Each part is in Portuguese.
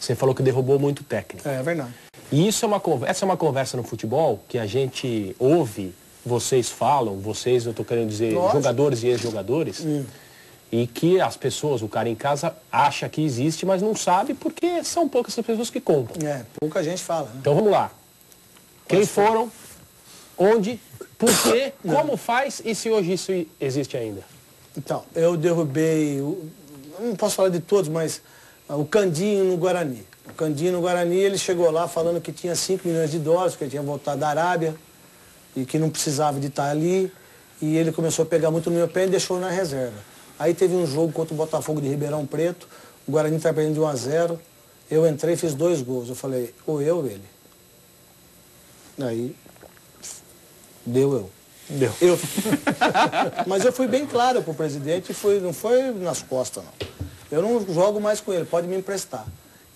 Você falou que derrubou muito técnico. É verdade. E isso essa é uma conversa no futebol que a gente ouve, vocês falam, vocês, eu tô querendo dizer, Lógico. jogadores e ex-jogadores, e que as pessoas, o cara em casa, acha que existe, mas não sabe porque são poucas as pessoas que contam. É, pouca gente fala, né? Então vamos lá. Quem foram, onde, por quê, como faz e se hoje isso existe ainda? Então, eu derrubei, não posso falar de todos, mas o Candinho no Guarani. O Candinho no Guarani, ele chegou lá falando que tinha 5 milhões de dólares, que ele tinha voltado da Arábia e que não precisava de estar ali. E ele começou a pegar muito no meu pé e deixou na reserva. Aí teve um jogo contra o Botafogo de Ribeirão Preto, o Guarani estava perdendo de 1-0, eu entrei e fiz 2 gols. Eu falei, ou eu ou ele. Aí, deu eu. Deu. Eu. Mas eu fui bem claro pro presidente, não foi nas costas, não. Eu não jogo mais com ele, pode me emprestar.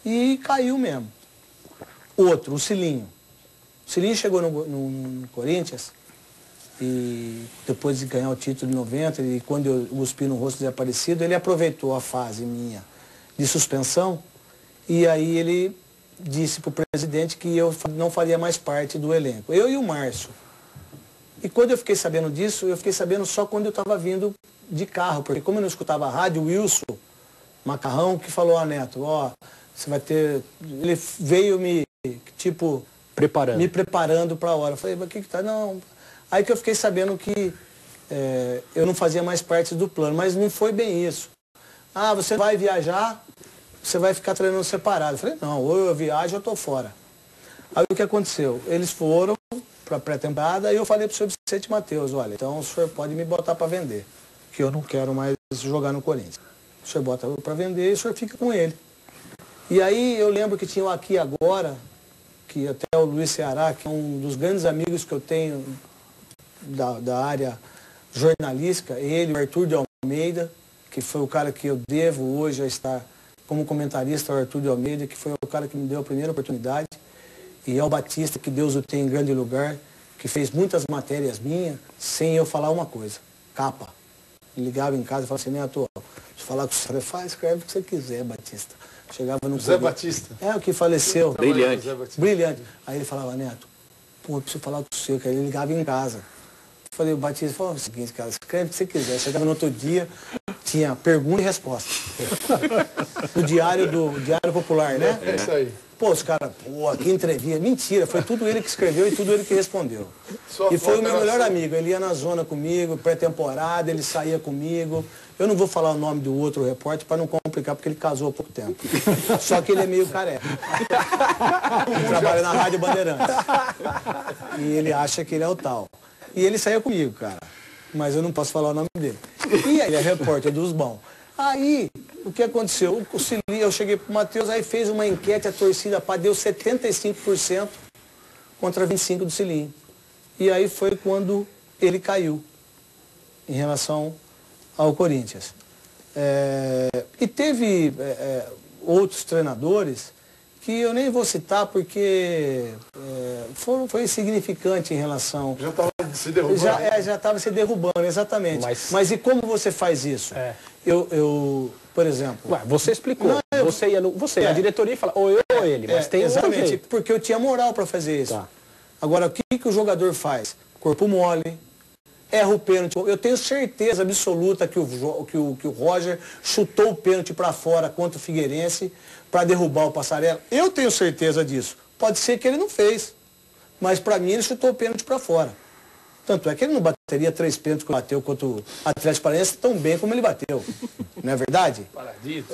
E caiu mesmo. Outro, o Cilinho. O Cilinho chegou no Corinthians e depois de ganhar o título de 90, e quando eu cuspi no rosto desaparecido, ele aproveitou a fase minha de suspensão e aí ele disse pro presidente que eu não faria mais parte do elenco. Eu e o Márcio. E quando eu fiquei sabendo disso, eu fiquei sabendo só quando eu estava vindo de carro, porque como eu não escutava a rádio, o Wilson Macarrão que falou, Neto, você vai ter... Ele veio me preparando para a hora. Eu falei, mas o que tá? Não. Aí que eu fiquei sabendo que eu não fazia mais parte do plano, mas não foi bem isso. Ah, você vai viajar, você vai ficar treinando separado. Eu falei, não, ou eu viajo ou eu tô fora. Aí o que aconteceu? Eles foram para a pré-temporada e eu falei para o senhor Vicente Matheus, olha, então o senhor pode me botar para vender, que eu não quero mais jogar no Corinthians. O senhor bota para vender e o senhor fica com ele. E aí eu lembro que tinha o Aqui Agora, que até o Luiz Ceará, que é um dos grandes amigos que eu tenho da área jornalística, ele, o Arthur de Almeida, que foi o cara que eu devo hoje a estar como comentarista, o Arthur de Almeida, que foi o cara que me deu a primeira oportunidade. E é o Batista, que Deus o tem em grande lugar, que fez muitas matérias minhas, sem eu falar uma coisa. Capa. Ele ligava em casa e falava assim, Neto, se falar com o senhor, escreve o que você quiser, Batista. Chegava no José Batista. É, o que faleceu. Brilhante. Brilhante. Aí ele falava, Neto, pô, eu preciso falar com o senhor, que aí ele ligava em casa. Eu falei, o Batista falou o seguinte, cara, escreve o que você quiser. Chegava no outro dia, tinha pergunta e resposta. No Diário Popular, né? É isso aí. Pô, os caras, que entrevista. Mentira, foi tudo ele que escreveu e tudo ele que respondeu. E foi o meu melhor amigo. Ele ia na zona comigo, pré-temporada, ele saía comigo. Eu não vou falar o nome do outro repórter para não complicar, porque ele casou há pouco tempo. Só que ele é meio careca. Ele trabalha na Rádio Bandeirantes. E ele acha que ele é o tal. E ele saía comigo, cara. Mas eu não posso falar o nome dele. E ele é repórter dos bons. Aí, o que aconteceu? O Cilinho, eu cheguei pro Matheus, aí fez uma enquete, a torcida deu 75% contra 25% do Cilinho. E aí foi quando ele caiu em relação ao Corinthians. E teve outros treinadores que eu nem vou citar porque foi insignificante em relação... Já estava se derrubando. Já estava se derrubando, exatamente. Mas e como você faz isso? Eu, por exemplo... Ué, você explicou. Não, você a diretoria fala, ou eu ou ele, mas tem exatamente, outro jeito. Porque eu tinha moral para fazer isso. Tá. Agora, o que o jogador faz? Corpo mole, erra o pênalti. Eu tenho certeza absoluta que o Roger chutou o pênalti para fora contra o Figueirense para derrubar o Passarella. Eu tenho certeza disso. Pode ser que ele não fez, mas para mim ele chutou o pênalti para fora. Tanto é que ele não bateria 3 pênaltis que bateu contra o Atlético Paranaense tão bem como ele bateu. Não é verdade?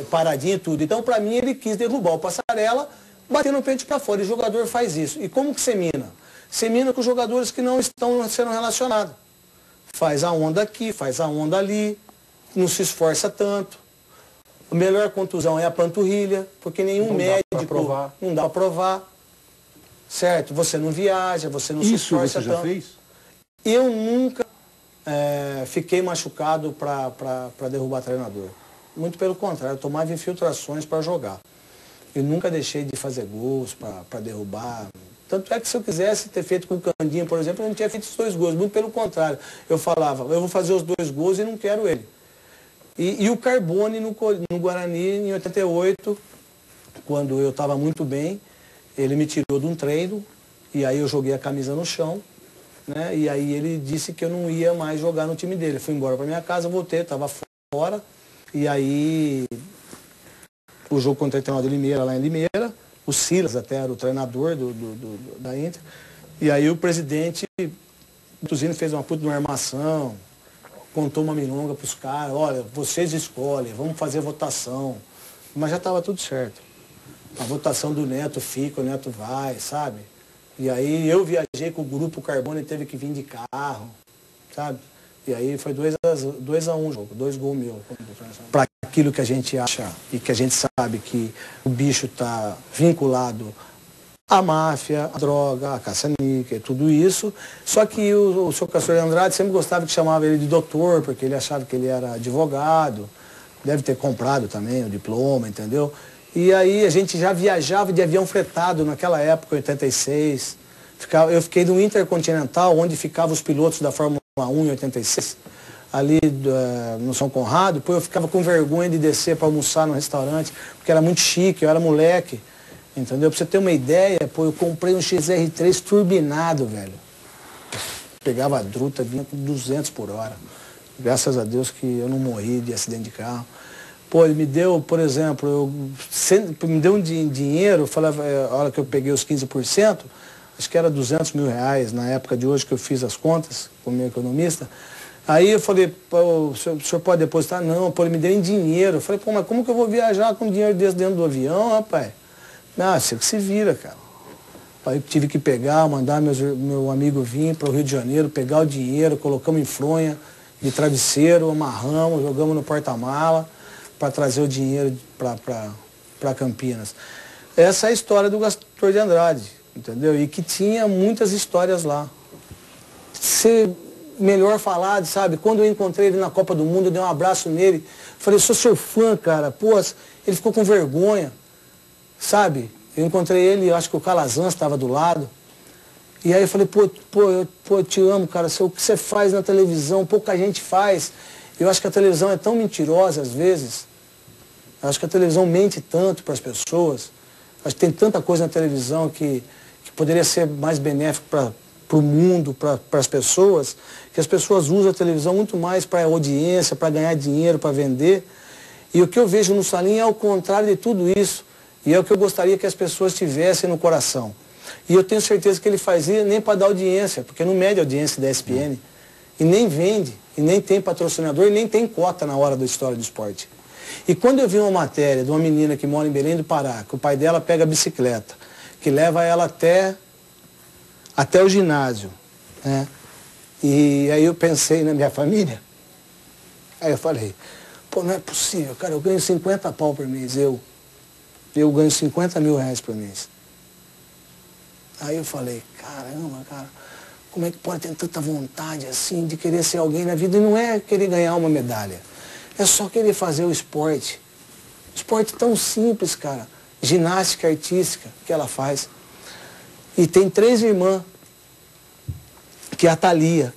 Paradinho e tudo. Então, para mim, ele quis derrubar o Passarella, batendo o pênalti para fora. E o jogador faz isso. E como que você mina? Você mina com os jogadores que não estão sendo relacionados. Faz a onda aqui, faz a onda ali, não se esforça tanto. A melhor contusão é a panturrilha, porque nenhum médico não dá para provar. Certo? Você não viaja, você não se esforça tanto. Isso você já fez? Eu nunca fiquei machucado para derrubar treinador. Muito pelo contrário, eu tomava infiltrações para jogar. Eu nunca deixei de fazer gols para derrubar. Tanto é que se eu quisesse ter feito com o Candinho, por exemplo, eu não tinha feito os 2 gols. Muito pelo contrário. Eu falava, eu vou fazer os 2 gols e não quero ele. E o Carbone no Guarani, em 88, quando eu estava muito bem, ele me tirou de um treino, e aí eu joguei a camisa no chão, né? E aí ele disse que eu não ia mais jogar no time dele. Eu fui embora para minha casa, voltei, estava fora, e aí o jogo contra o treinador de Limeira, lá em Limeira, o Silas até era o treinador da Inter, e aí o presidente, o Tuzino, fez uma puta de uma armação, contou uma milonga para os caras, olha, vocês escolhem, vamos fazer votação, mas já estava tudo certo. A votação do Neto fica, o Neto vai, sabe? E aí eu viajei com o grupo, o Carbone teve que vir de carro, sabe? E aí foi 2-1 o jogo, 2 gols meus. Para aquilo que a gente acha e que a gente sabe que o bicho está vinculado à máfia, à droga, à caça-níquel, tudo isso. Só que o senhor Castor de Andrade sempre gostava que chamava ele de doutor, porque ele achava que ele era advogado, deve ter comprado também o diploma, entendeu? E aí a gente já viajava de avião fretado naquela época, em 86. Eu fiquei no Intercontinental, onde ficavam os pilotos da Fórmula 1 em 86, ali no São Conrado. Depois eu ficava com vergonha de descer para almoçar no restaurante, porque era muito chique, eu era moleque. Entendeu? Pra você ter uma ideia, pô, eu comprei um XR3 turbinado, velho. Pegava a druta, vinha com 200 por hora. Graças a Deus que eu não morri de acidente de carro. Pô, ele me deu, por exemplo, me deu um dinheiro, falava, a hora que eu peguei os 15%, acho que era 200 mil reais, na época de hoje que eu fiz as contas com o meu economista. Aí eu falei, pô, o senhor pode depositar? Não, pô, ele me deu em dinheiro. Eu falei, pô, mas como que eu vou viajar com dinheiro desse dentro do avião, rapaz? Não, você que se vira, cara. Aí eu tive que pegar, mandar meu amigo vir para o Rio de Janeiro, pegar o dinheiro, colocamos em fronha de travesseiro, amarramos, jogamos no porta-mala para trazer o dinheiro para Campinas. Essa é a história do Castor de Andrade, entendeu? E que tinha muitas histórias lá. Ser melhor falado, sabe? Quando eu encontrei ele na Copa do Mundo, eu dei um abraço nele, falei, sou seu fã, cara. Pô, ele ficou com vergonha, sabe? Eu encontrei ele, eu acho que o Calazans estava do lado. E aí eu falei, eu te amo, cara. O que você faz na televisão, pouca gente faz. Eu acho que a televisão é tão mentirosa às vezes. Eu acho que a televisão mente tanto para as pessoas. Acho que tem tanta coisa na televisão que poderia ser mais benéfico para o mundo, para as pessoas, que as pessoas usam a televisão muito mais para audiência, para ganhar dinheiro, para vender. E o que eu vejo no Salim é o contrário de tudo isso. E é o que eu gostaria que as pessoas tivessem no coração. E eu tenho certeza que ele fazia nem para dar audiência, porque não mede a audiência da ESPN. E nem vende, e nem tem patrocinador, e nem tem cota na hora da História do Esporte. E quando eu vi uma matéria de uma menina que mora em Belém do Pará, que o pai dela pega a bicicleta, que leva ela até o ginásio, né? E aí eu pensei na minha família. Aí eu falei, pô, não é possível, cara, eu ganho 50 pau por mês, eu ganho 50 mil reais por mês. Aí eu falei, caramba, cara, como é que pode ter tanta vontade assim de querer ser alguém na vida? E não é querer ganhar uma medalha, é só querer fazer o esporte. Esporte tão simples, cara. Ginástica artística que ela faz. E tem 3 irmãs, que é a Thalia.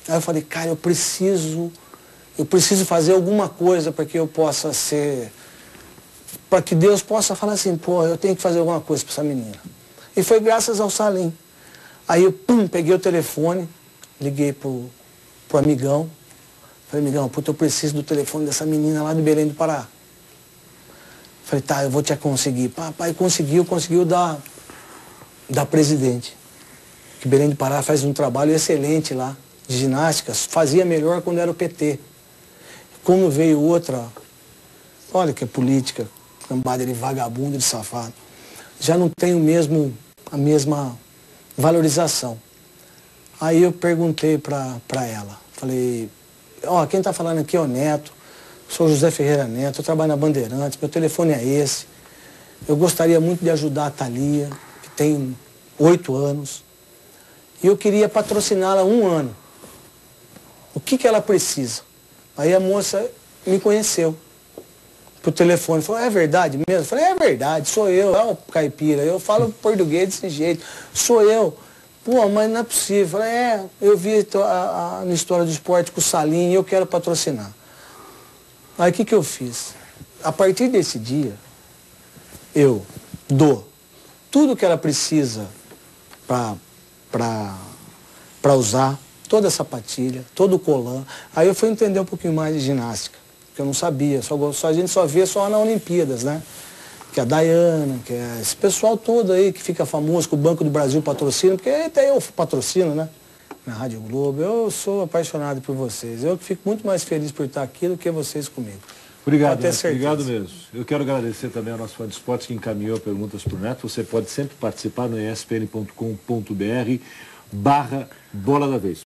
Aí eu falei, cara, eu preciso fazer alguma coisa para que eu possa ser, para que Deus possa falar assim, pô, eu tenho que fazer alguma coisa para essa menina. E foi graças ao Salim. Aí eu, peguei o telefone, liguei pro amigão. Falei, amigão, puta, eu preciso do telefone dessa menina lá de Belém do Pará. Falei, tá, eu vou te conseguir. Papai conseguiu da presidente. Que Belém do Pará faz um trabalho excelente lá, de ginástica. Fazia melhor quando era o PT. Como veio outra, olha que política, cambada de vagabundo, de safado. Já não tem a mesma valorização. Aí eu perguntei para ela, falei, ó, quem está falando aqui é o Neto, sou José Ferreira Neto, eu trabalho na Bandeirantes, meu telefone é esse. Eu gostaria muito de ajudar a Thalia, que tem 8 anos, e eu queria patrociná-la 1 ano. O que ela precisa? Aí a moça me conheceu por telefone, falou, é verdade mesmo? Eu falei, é verdade, sou eu, é o caipira, eu falo português desse jeito, sou eu. Pô, mas não é possível. Eu falei, eu vi na História do Esporte com o Salim e eu quero patrocinar. Aí o que eu fiz? A partir desse dia, eu dou tudo que ela precisa para usar, toda a sapatilha, todo o colã. Aí eu fui entender um pouquinho mais de ginástica, que eu não sabia, a gente só via só nas Olimpíadas, né? Que é a Dayana, que é esse pessoal todo aí que fica famoso, que o Banco do Brasil patrocina, porque até eu patrocino, né? Na Rádio Globo. Eu sou apaixonado por vocês. Eu fico muito mais feliz por estar aqui do que vocês comigo. Obrigado, Neto, obrigado mesmo. Eu quero agradecer também ao nosso fã de esportes que encaminhou perguntas para o Neto. Você pode sempre participar no espn.com.br/bola da vez.